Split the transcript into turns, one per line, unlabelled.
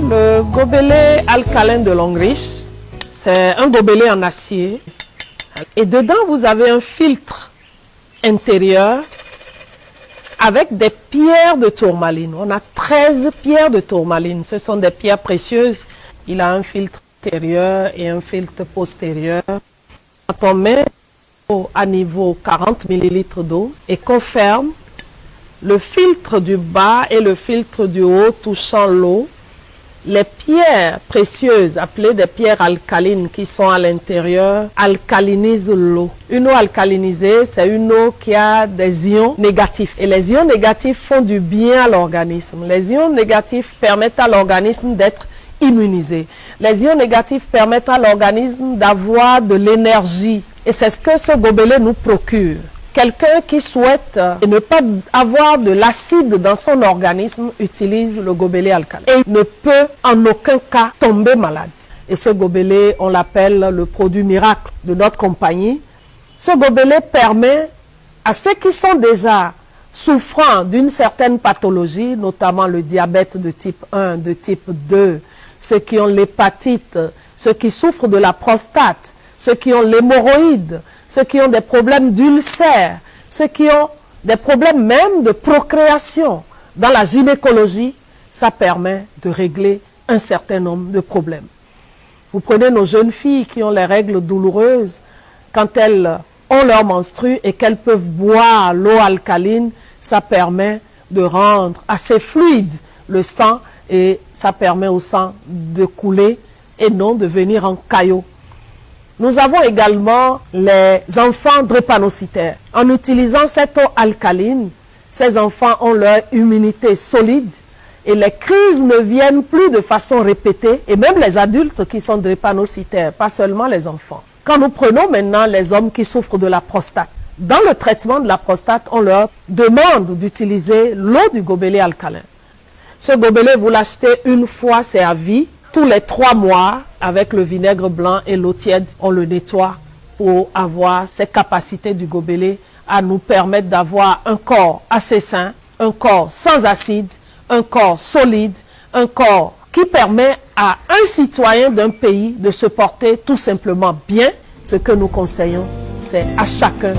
Le gobelet alcalin de Longrich, c'est un gobelet en acier. Et dedans, vous avez un filtre intérieur avec des pierres de tourmaline. On a 13 pierres de tourmaline. Ce sont des pierres précieuses. Il a un filtre intérieur et un filtre postérieur. Quand on met à niveau 40 ml d'eau et qu'on ferme, le filtre du bas et le filtre du haut touchant l'eau, les pierres précieuses, appelées des pierres alcalines qui sont à l'intérieur, alcalinisent l'eau. Une eau alcalinisée, c'est une eau qui a des ions négatifs. Et les ions négatifs font du bien à l'organisme. Les ions négatifs permettent à l'organisme d'être immunisé. Les ions négatifs permettent à l'organisme d'avoir de l'énergie. Et c'est ce que ce gobelet nous procure. Quelqu'un qui souhaite ne pas avoir de l'acide dans son organisme utilise le gobelet alcalin et ne peut en aucun cas tomber malade. Et ce gobelet, on l'appelle le produit miracle de notre compagnie. Ce gobelet permet à ceux qui sont déjà souffrant d'une certaine pathologie, notamment le diabète de type 1, de type 2, ceux qui ont l'hépatite, ceux qui souffrent de la prostate, ceux qui ont l'hémorroïde, ceux qui ont des problèmes d'ulcères, ceux qui ont des problèmes même de procréation. Dans la gynécologie, ça permet de régler un certain nombre de problèmes. Vous prenez nos jeunes filles qui ont les règles douloureuses, quand elles ont leur menstru et qu'elles peuvent boire l'eau alcaline, ça permet de rendre assez fluide le sang et ça permet au sang de couler et non de venir en caillot. Nous avons également les enfants drépanocytaires. En utilisant cette eau alcaline, ces enfants ont leur immunité solide et les crises ne viennent plus de façon répétée. Et même les adultes qui sont drépanocytaires, pas seulement les enfants. Quand nous prenons maintenant les hommes qui souffrent de la prostate, dans le traitement de la prostate, on leur demande d'utiliser l'eau du gobelet alcalin. Ce gobelet, vous l'achetez une fois, c'est à vie. Tous les 3 mois, avec le vinaigre blanc et l'eau tiède, on le nettoie pour avoir ces capacités du gobelet à nous permettre d'avoir un corps assez sain, un corps sans acide, un corps solide, un corps qui permet à un citoyen d'un pays de se porter tout simplement bien. Ce que nous conseillons, c'est à chacun